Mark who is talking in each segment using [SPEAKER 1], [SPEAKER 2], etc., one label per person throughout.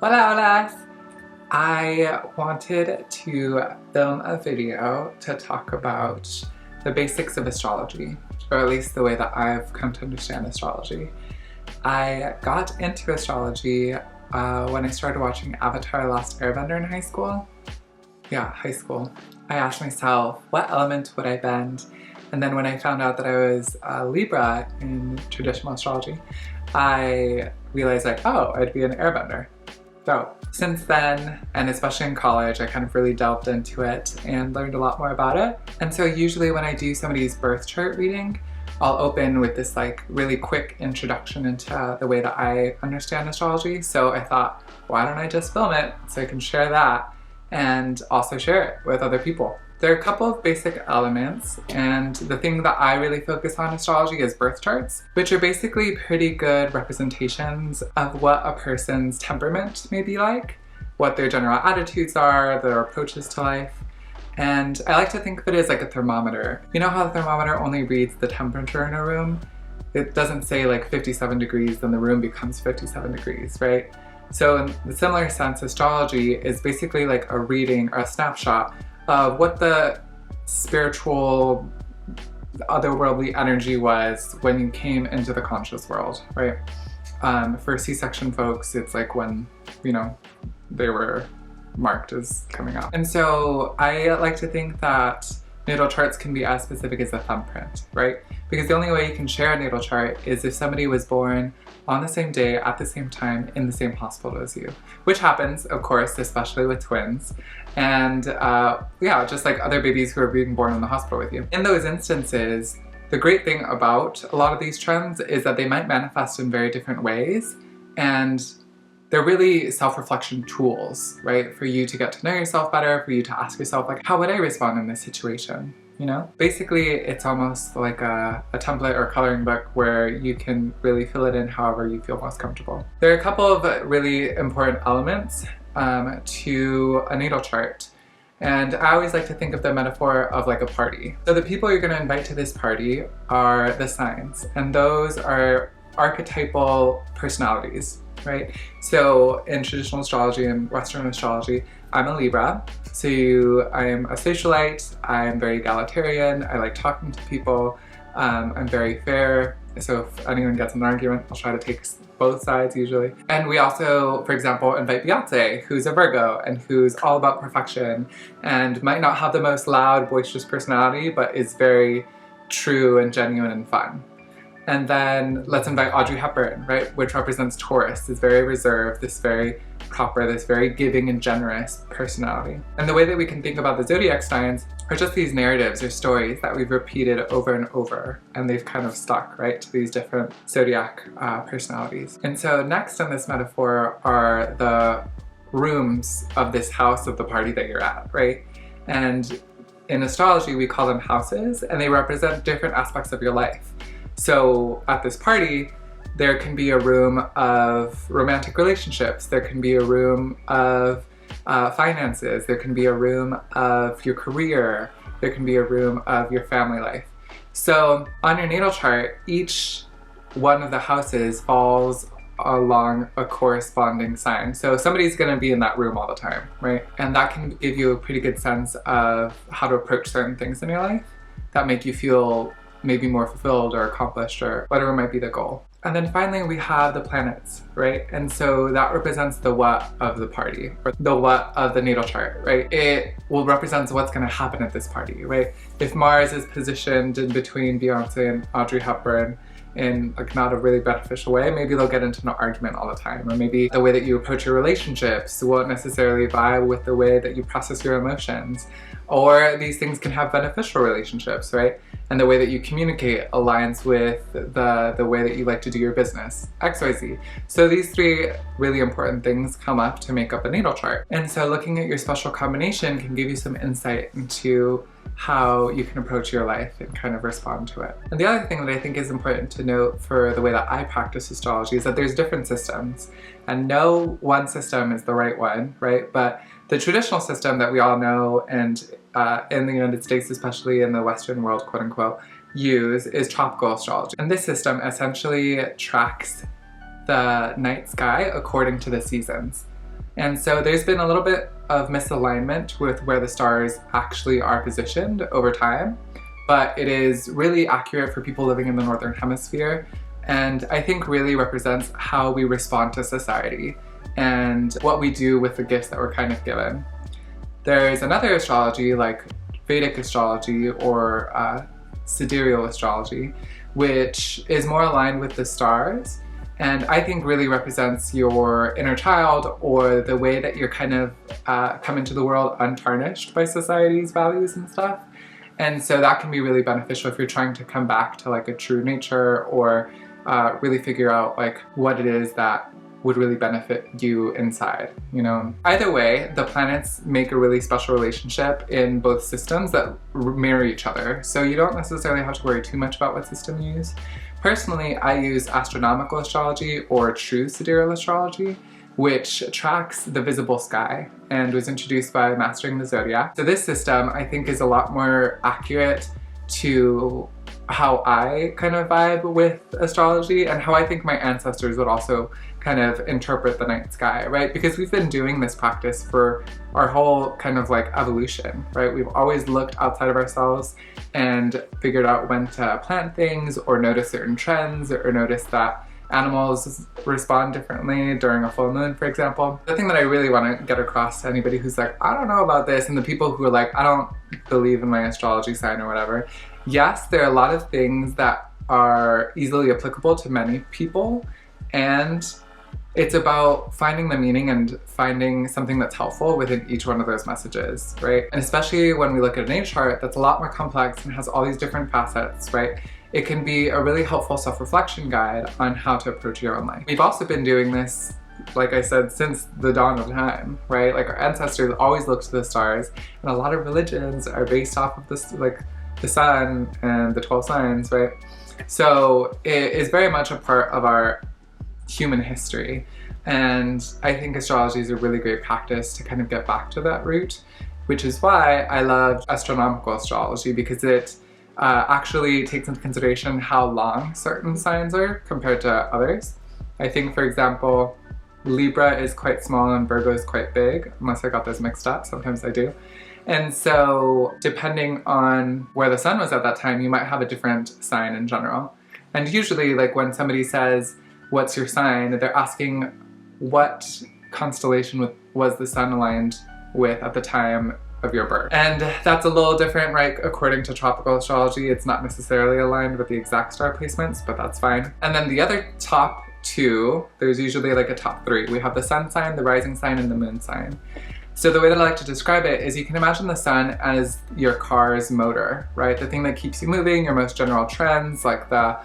[SPEAKER 1] Hola, hola! I wanted to film a video to talk about the basics of astrology, or at least the way that I've come to understand astrology. I got into astrology when I started watching Avatar: Last Airbender in high school. Yeah, high school. I asked myself, what element would I bend? And then when I found out that I was a Libra in traditional astrology, I realized like, oh, I'd be an airbender. So since then, and especially in college, I kind of really delved into it and learned a lot more about it. And so usually when I do somebody's birth chart reading, I'll open with this like really quick introduction into the way that I understand astrology. So I thought, why don't I just film it so I can share that and also share it with other people. There are a couple of basic elements, and the thing that I really focus on in astrology is birth charts, which are basically pretty good representations of what a person's temperament may be like, what their general attitudes are, their approaches to life. And I like to think of it as like a thermometer. You know how the thermometer only reads the temperature in a room? It doesn't say like 57 degrees, then the room becomes 57 degrees, right? So in the similar sense, astrology is basically like a reading or a snapshot of what the spiritual, otherworldly energy was when you came into the conscious world, right? For C-section folks, it's like when, you know, they were marked as coming out. And so I like to think that natal charts can be as specific as a thumbprint, right? Because the only way you can share a natal chart is if somebody was born on the same day, at the same time, in the same hospital as you. Which happens, of course, especially with twins. And yeah, just like other babies who are being born in the hospital with you. In those instances, the great thing about a lot of these trends is that they might manifest in very different ways. And they're really self-reflection tools, right? For you to get to know yourself better, for you to ask yourself, like, how would I respond in this situation? You know? Basically, it's almost like a template or coloring book where you can really fill it in however you feel most comfortable. There are a couple of really important elements to a natal chart. And I always like to think of the metaphor of like a party. So the people you're going to invite to this party are the signs, and those are archetypal personalities, right? So in traditional astrology and Western astrology, I'm a Libra. So I'm a socialite, I'm very egalitarian, I like talking to people, I'm very fair. So if anyone gets in an argument, I'll try to take both sides usually. And we also, for example, invite Beyonce, who's a Virgo and who's all about perfection and might not have the most loud, boisterous personality, but is very true and genuine and fun. And then let's invite Audrey Hepburn, right, which represents Taurus, this very reserved, this very proper, this very giving and generous personality. And the way that we can think about the zodiac signs are just these narratives or stories that we've repeated over and over, and they've kind of stuck, right, to these different zodiac personalities. And so next in this metaphor are the rooms of this house of the party that you're at, right? And in astrology, we call them houses, and they represent different aspects of your life. So at this party, there can be a room of romantic relationships, there can be a room of finances, there can be a room of your career, there can be a room of your family life. So on your natal chart, each one of the houses falls along a corresponding sign. So somebody's going to be in that room all the time, right? And that can give you a pretty good sense of how to approach certain things in your life that make you feel maybe more fulfilled or accomplished or whatever might be the goal. And then finally we have the planets, right? And so that represents the what of the party, or the what of the natal chart, right? It will represent what's going to happen at this party, right? If Mars is positioned in between Beyonce and Audrey Hepburn in like not a really beneficial way, maybe they'll get into an argument all the time, or maybe the way that you approach your relationships won't necessarily vibe with the way that you process your emotions. Or these things can have beneficial relationships, right? And the way that you communicate aligns with the way that you like to do your business, XYZ. So these three really important things come up to make up a natal chart. And so looking at your special combination can give you some insight into how you can approach your life and kind of respond to it. And the other thing that I think is important to note for the way that I practice astrology is that there's different systems, and no one system is the right one, right? But the traditional system that we all know, and in the United States, especially in the Western world, quote unquote, use is tropical astrology. And this system essentially tracks the night sky according to the seasons. And so there's been a little bit of misalignment with where the stars actually are positioned over time, but it is really accurate for people living in the Northern Hemisphere, and I think really represents how we respond to society and what we do with the gifts that we're kind of given. There's another astrology like Vedic astrology or sidereal astrology, which is more aligned with the stars, and I think really represents your inner child, or the way that you're kind of come into the world untarnished by society's values and stuff. And so that can be really beneficial if you're trying to come back to like a true nature, or really figure out like what it is that would really benefit you inside, you know? Either way, the planets make a really special relationship in both systems that mirror each other. So you don't necessarily have to worry too much about what system you use. Personally, I use astronomical astrology or true sidereal astrology, which tracks the visible sky and was introduced by Mastering the Zodiac. So this system, I think, is a lot more accurate to how I kind of vibe with astrology, and how I think my ancestors would also kind of interpret the night sky, right? Because we've been doing this practice for our whole kind of like evolution, right? We've always looked outside of ourselves and figured out when to plant things, or notice certain trends, or notice that animals respond differently during a full moon, for example. The thing that I really want to get across to anybody who's like, I don't know about this, and the people who are like, I don't believe in my astrology sign or whatever. Yes, there are a lot of things that are easily applicable to many people, and it's about finding the meaning and finding something that's helpful within each one of those messages, right? And especially when we look at an age chart that's a lot more complex and has all these different facets, right? It can be a really helpful self-reflection guide on how to approach your own life. We've also been doing this, like I said, since the dawn of time, right? Like our ancestors always looked to the stars, and a lot of religions are based off of this, like the sun and the 12 signs, right? So it is very much a part of our human history, and I think astrology is a really great practice to kind of get back to that root, which is why I love astronomical astrology, because it actually takes into consideration how long certain signs are compared to others. I think, for example, Libra is quite small and Virgo is quite big, unless I got those mixed up. Sometimes I do. And so depending on where the sun was at that time, you might have a different sign in general. And usually, like when somebody says, what's your sign? They're asking what constellation was the sun aligned with at the time of your birth. And that's a little different, right? According to tropical astrology, it's not necessarily aligned with the exact star placements, but that's fine. And then the other top two, there's usually like a top three. We have the sun sign, the rising sign, and the moon sign. So the way that I like to describe it is you can imagine the sun as your car's motor, right? The thing that keeps you moving, your most general trends, like the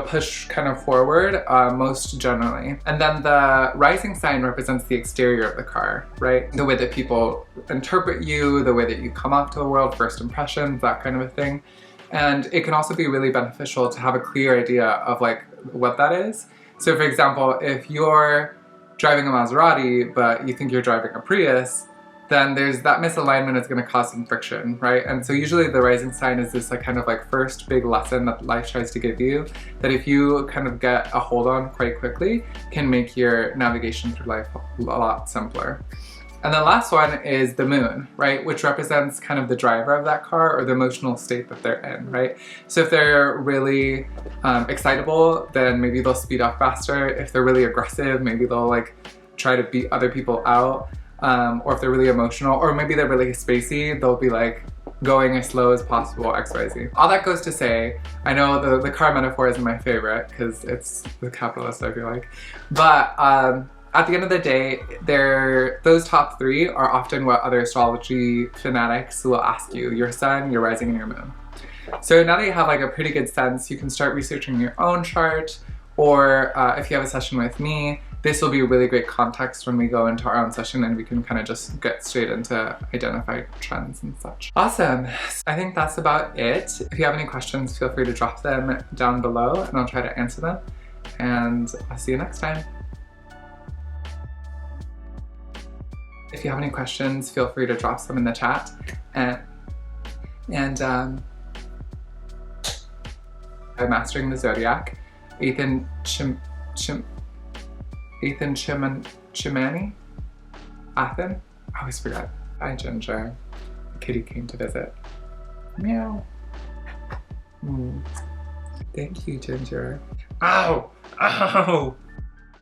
[SPEAKER 1] push kind of forward, most generally. And then the rising sign represents the exterior of the car, right? The way that people interpret you, the way that you come off to the world, first impressions, that kind of a thing. And it can also be really beneficial to have a clear idea of like what that is. So for example, if you're driving a Maserati, but you think you're driving a Prius, then there's that misalignment is going to cause some friction, right? And so usually the rising sign is this like kind of like first big lesson that life tries to give you, that if you kind of get a hold on quite quickly, can make your navigation through life a lot simpler. And the last one is the moon, right? Which represents kind of the driver of that car, or the emotional state that they're in, right? So if they're really excitable, then maybe they'll speed up faster. If they're really aggressive, maybe they'll like try to beat other people out. Or if they're really emotional, or maybe they're really spacey, they'll be like going as slow as possible, XYZ. All that goes to say, I know the car metaphor isn't my favorite because it's the capitalist, I feel like. But at the end of the day, those top three are often what other astrology fanatics will ask you: your sun, your rising, and your moon. So now that you have like a pretty good sense, you can start researching your own chart, or if you have a session with me, this will be a really great context when we go into our own session, and we can kind of just get straight into identify trends and such. Awesome. I think that's about it. If you have any questions, feel free to drop them down below and I'll try to answer them. And I'll see you next time. If you have any questions, feel free to drop some in the chat. I'm Mastering the Zodiac. Ethan Chimani? Athen? I always forget. Hi, Ginger. The kitty came to visit. Meow. Thank you, Ginger. Ow! Ow!